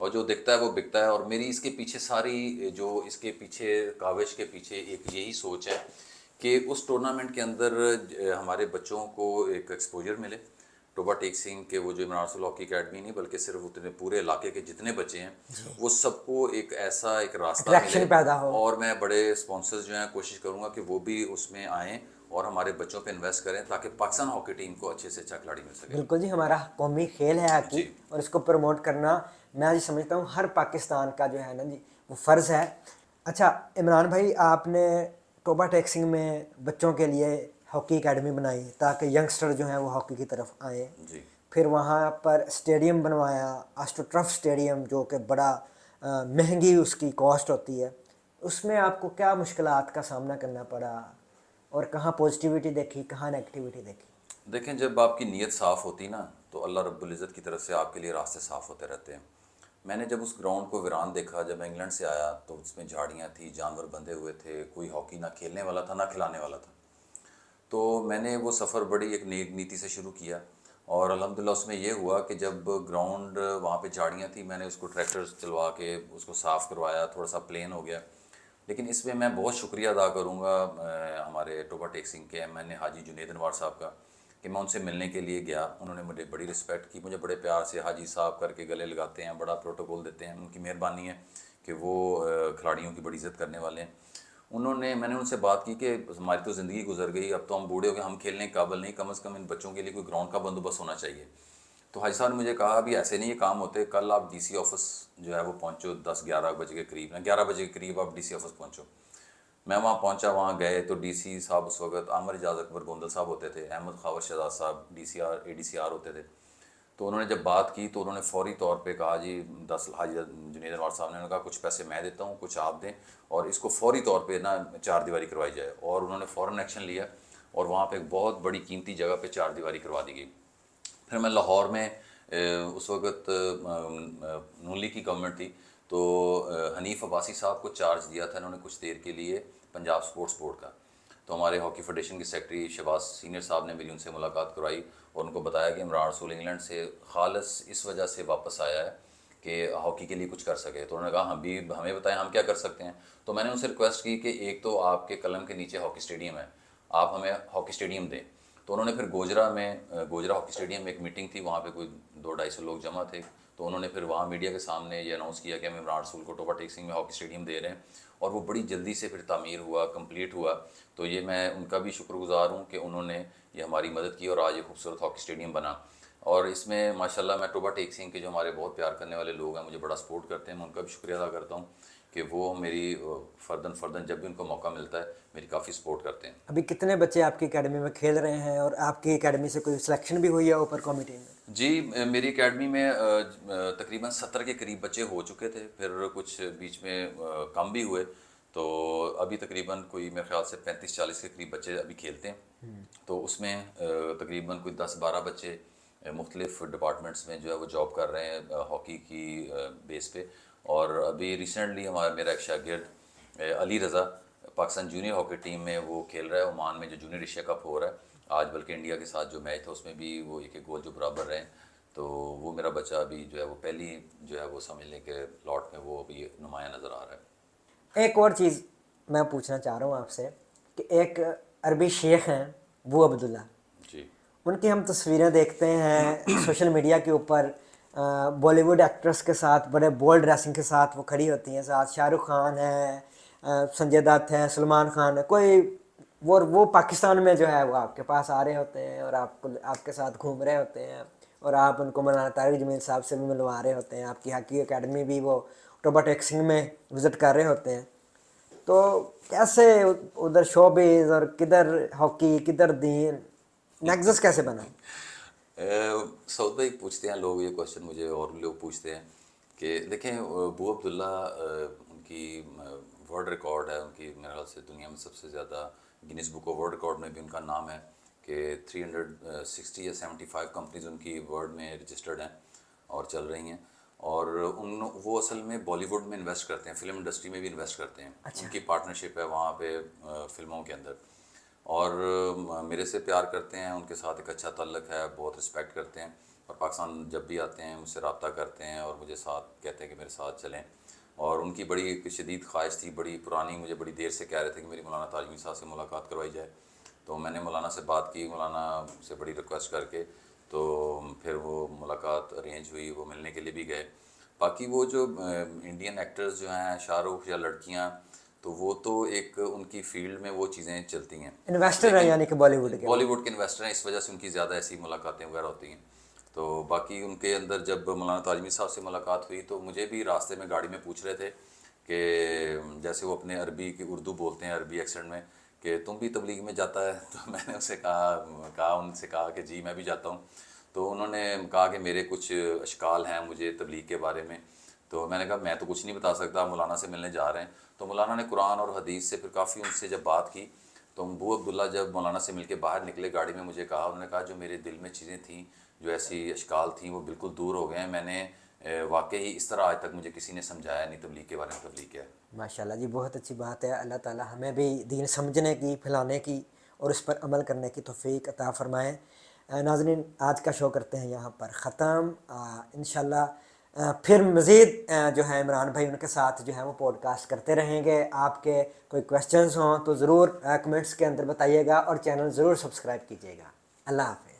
اور جو دکھتا ہے وہ بکتا ہے. اور میری اس کے پیچھے ساری جو اس کے پیچھے کاوش کے پیچھے ایک یہی سوچ ہے کہ اس ٹورنامنٹ کے اندر ہمارے بچوں کو ایک ایکسپوجر ملے. ٹوبا ٹیک سنگھ کے وہ جو عمران رسول ہاکی اکیڈمی نہیں بلکہ صرف اتنے پورے علاقے کے جتنے بچے ہیں وہ سب کو ایک ایسا ایک راستہ ملے. اٹریکشن پیدا ہو. اور میں بڑے اسپانسرز جو ہیں کوشش کروں گا کہ وہ بھی اس میں آئیں اور ہمارے بچوں پہ انویسٹ کریں تاکہ پاکستان ہاکی ٹیم کو اچھے سے اچھا کھلاڑی مل سکے. بالکل جی، ہمارا قومی کھیل ہے ہاکی اور اس کو پروموٹ کرنا میں جی سمجھتا ہوں ہر پاکستان کا جو ہے نا جی وہ فرض ہے. اچھا عمران بھائی، آپ نے ٹوبا ٹیک سنگھ میں بچوں کے لیے ہاکی اکیڈمی بنائی تاکہ ینگسٹر جو ہیں وہ ہاکی کی طرف آئیں. جی. پھر وہاں پر اسٹیڈیم بنوایا، آسٹرو ٹرف اسٹیڈیم، جو کہ بڑا مہنگی اس کی کاسٹ ہوتی ہے. اس میں آپ کو کیا مشکلات کا سامنا کرنا پڑا اور کہاں پازیٹیوٹی دیکھی، کہاں نیگیٹیوٹی دیکھی؟ دیکھیں جب آپ کی نیت صاف ہوتی نا تو اللہ رب العزت کی طرف سے آپ کے لیے راستے صاف ہوتے رہتے ہیں. میں نے جب اس گراؤنڈ کو ویران دیکھا، جب میں انگلینڈ سے آیا تو اس میں جھاڑیاں تھیں، جانور بندھے ہوئے تھے، کوئی ہاکی نہ کھیلنے والا تھا نہ کھلانے والا تھا. تو میں نے وہ سفر بڑی ایک نیک نیتی سے شروع کیا اور الحمدللہ اس میں یہ ہوا کہ جب گراؤنڈ وہاں پہ جھاڑیاں تھیں میں نے اس کو ٹریکٹر چلوا کے اس کو صاف کروایا، تھوڑا سا پلین ہو گیا. لیکن اس میں میں بہت شکریہ ادا کروں گا ہمارے ٹوبا ٹیک سنگھ کے میں نے حاجی جنید انوار صاحب کا کہ میں ان سے ملنے کے لیے گیا. انہوں نے مجھے بڑی رسپیکٹ کی، مجھے بڑے پیار سے حاجی صاحب کر کے گلے لگاتے ہیں، بڑا پروٹوکول دیتے ہیں. ان کی مہربانی ہے کہ وہ کھلاڑیوں کی بڑی عزت کرنے والے ہیں. میں نے ان سے بات کی کہ ہماری تو زندگی گزر گئی، اب تو ہم بوڑھے ہو گئے، ہم کھیلنے کے قابل نہیں، کم از کم ان بچوں کے لیے کوئی گراؤنڈ کا بندوبست ہونا چاہیے. تو حاجی صاحب نے مجھے کہا ابھی ایسے نہیں یہ کام ہوتے، کل آپ ڈی سی آفس جو ہے وہ پہنچو 10-11 بجے کے قریب، 11 بجے کے قریب آپ ڈی سی آفس پہنچو. میں وہاں پہنچا، وہاں گئے تو ڈی سی صاحب اس وقت عامر اجاز اکبر گوندل صاحب ہوتے تھے، احمد خاور شہزاد صاحب اے ڈی سی آر ہوتے تھے. تو انہوں نے جب بات کی تو انہوں نے فوری طور پہ کہا جی 10 حاجی جنید انوار صاحب نے کہا کچھ پیسے میں دیتا ہوں، کچھ آپ دیں اور اس کو فوری طور پہ نا 4 دیواری کروائی جائے. اور انہوں نے فوراً ایکشن لیا اور وہاں پہ ایک بہت بڑی قیمتی جگہ پہ 4 دیواری کروا دی گئی. پھر میں لاہور میں اس وقت نون لیگ کی گورنمنٹ تھی تو حنیف عباسی صاحب کو چارج دیا تھا انہوں نے کچھ دیر کے لیے پنجاب سپورٹس بورڈ کا. تو ہمارے ہاکی فیڈریشن کے سیکرٹری شہباز سینئر صاحب نے میری ان سے ملاقات کروائی اور ان کو بتایا کہ عمران رسول انگلینڈ سے خالص اس وجہ سے واپس آیا ہے کہ ہاکی کے لیے کچھ کر سکے. تو انہوں نے کہا ہمیں بتائیں ہم کیا کر سکتے ہیں. تو میں نے ان سے ریکویسٹ کی کہ ایک تو آپ کے قلم کے نیچے ہاکی اسٹیڈیم ہے، آپ ہمیں ہاکی اسٹیڈیم دیں. تو انہوں نے پھر گوجرا ہاکی اسٹیڈیم میں ایک میٹنگ تھی، وہاں پہ کوئی 200-250 لوگ جمع تھے. تو انہوں نے پھر وہاں میڈیا کے سامنے یہ اناؤنس کیا کہ ہم عمران رسول کو ٹوبا ٹیک سنگھ میں ہاکی اسٹیڈیم دے رہے ہیں اور وہ بڑی جلدی سے پھر تعمیر ہوا، کمپلیٹ ہوا. تو یہ میں ان کا بھی شکر گزار ہوں کہ انہوں نے یہ ہماری مدد کی اور آج یہ خوبصورت ہاکی اسٹیڈیم بنا. اور اس میں ماشاءاللہ میں ٹوبا ٹیک سنگھ کے جو ہمارے بہت پیار کرنے والے لوگ ہیں، مجھے بڑا سپورٹ کرتے ہیں، میں ان کا بھی شکریہ ادا کرتا ہوں کہ وہ میری فرداً جب بھی ان کو موقع ملتا ہے میری کافی سپورٹ کرتے ہیں. ابھی کتنے بچے آپ کی اکیڈمی میں کھیل رہے ہیں اور آپ کی اکیڈمی سے کوئی سلیکشن بھی ہوئی ہے اوپر کمیٹی میں؟ جی میری اکیڈمی میں تقریباً 70 کے قریب بچے ہو چکے تھے، پھر کچھ بیچ میں کم بھی ہوئے. تو ابھی تقریباً کوئی میرے خیال سے 35-40 کے قریب بچے ابھی کھیلتے ہیں. تو اس میں تقریباً کوئی 10-12 بچے مختلف ڈپارٹمنٹس میں جو ہے وہ جاب کر رہے ہیں ہاکی کی بیس پہ. اور ابھی ریسنٹلی میرا ایک شاگرد Ali Raza Pakistan junior hockey team میں وہ کھیل رہا ہے عمان میں جو جونیئر ایشیا کپ ہو رہا ہے آج، بلکہ انڈیا کے ساتھ جو میچ تھا اس میں بھی وہ ایک گول جو برابر رہے. تو وہ میرا بچہ ابھی جو ہے وہ پہلی جو ہے وہ سمجھ لیں کہ لاٹ میں وہ ابھی نمایاں نظر آ رہا ہے. ایک اور چیز میں پوچھنا چاہ رہا ہوں آپ سے کہ ایک عربی شیخ ہیں بو عبداللہ، جی ان کی ہم تصویریں دیکھتے ہیں سوشل میڈیا کے اوپر، بالی ووڈ ایکٹرس کے ساتھ بڑے بولڈ ڈریسنگ کے ساتھ وہ کھڑی ہوتی ہیں، ساتھ شاہ رخ خان ہے، سنجے دت ہے، سلمان خان ہے، کوئی وہ پاکستان میں جو ہے وہ آپ کے پاس آ رہے ہوتے ہیں اور آپ کے ساتھ گھوم رہے ہوتے ہیں اور آپ ان کو مولانا طارق جمیل صاحب سے بھی ملوا رہے ہوتے ہیں. آپ کی ہاکی اکیڈمی بھی وہ ٹوبا ٹیک سنگھ میں وزٹ کر رہے ہوتے ہیں. تو کیسے ادھر شوبز اور کدھر ہاکی کدھر دین نیکسس کیسے بنا؟ سعود بھائی پوچھتے ہیں لوگ یہ کوشچن، مجھے اور لوگ پوچھتے ہیں کہ دیکھیں بو عبداللہ ان کی ورلڈ ریکارڈ ہے، ان کی میرے خیال سے دنیا میں سب سے زیادہ grains book of world record میں بھی ان کا نام ہے کہ 360 یا 75 کمپنیز ان کی ورلڈ میں رجسٹرڈ ہیں اور چل رہی ہیں. اور وہ اصل میں بالی ووڈ میں انویسٹ کرتے ہیں، فلم انڈسٹری میں بھی انویسٹ کرتے ہیں. ان کی پارٹنرشپ ہے وہاں پہ فلموں کے اندر اور میرے سے پیار کرتے ہیں، ان کے ساتھ ایک اچھا تعلق ہے، بہت رسپیکٹ کرتے ہیں. اور پاکستان جب بھی آتے ہیں مجھ سے رابطہ کرتے ہیں اور مجھے ساتھ کہتے ہیں کہ میرے ساتھ چلیں. اور ان کی بڑی ایک شدید خواہش تھی، بڑی پرانی، مجھے بڑی دیر سے کہہ رہے تھے کہ میری مولانا تاج میر صاحب سے ملاقات کروائی جائے. تو میں نے مولانا سے بات کی، مولانا سے بڑی ریکویسٹ کر کے، تو پھر وہ ملاقات ارینج ہوئی، وہ ملنے کے لیے بھی گئے. باقی وہ جو انڈین ایکٹرز جو ہیں، شاہ رخ یا لڑکیاں، تو وہ تو ایک ان کی فیلڈ میں وہ چیزیں چلتی ہیں. انویسٹر ہیں یعنی کہ بالی ووڈ کے. بالی ووڈ کے انویسٹر ہیں، اس وجہ سے ان کی زیادہ ایسی ملاقاتیں وغیرہ ہوتی ہیں. تو باقی ان کے اندر جب مولانا تاج میر صاحب سے ملاقات ہوئی تو مجھے بھی راستے میں گاڑی میں پوچھ رہے تھے کہ جیسے وہ اپنے عربی کی اردو بولتے ہیں عربی ایکسنٹ میں، کہ تم بھی تبلیغ میں جاتا ہے؟ تو میں نے ان سے کہا کہ جی میں بھی جاتا ہوں. تو انہوں نے کہا کہ میرے کچھ اشکال ہیں مجھے تبلیغ کے بارے میں. تو میں نے کہا میں تو کچھ نہیں بتا سکتا، مولانا سے ملنے جا رہے ہیں. تو مولانا نے قرآن اور حدیث سے پھر کافی ان سے جب بات کی، تو ابو عبداللہ جب مولانا سے مل کے باہر نکلے گاڑی میں، مجھے کہا، انہوں نے کہا جو میرے دل میں چیزیں تھیں، جو ایسی اشکال تھیں، وہ بالکل دور ہو گئے ہیں. میں نے واقعی اس طرح آج تک مجھے کسی نے سمجھایا نہیں تبلیغ کے بارے میں تبلیغ کیا ہے. ماشاءاللہ جی، بہت اچھی بات ہے. اللہ تعالی ہمیں بھی دین سمجھنے کی، پھیلانے کی اور اس پر عمل کرنے کی توفیق عطا فرمائے. ناظرین، آج کا شو کرتے ہیں یہاں پر ختم. انشاءاللہ پھر مزید جو ہے عمران بھائی ان کے ساتھ جو ہے وہ پوڈ کاسٹ کرتے رہیں گے. آپ کے کوئی کویسچنز ہوں تو ضرور کمنٹس کے اندر بتائیے گا اور چینل ضرور سبسکرائب کیجیے گا. اللہ حافظ.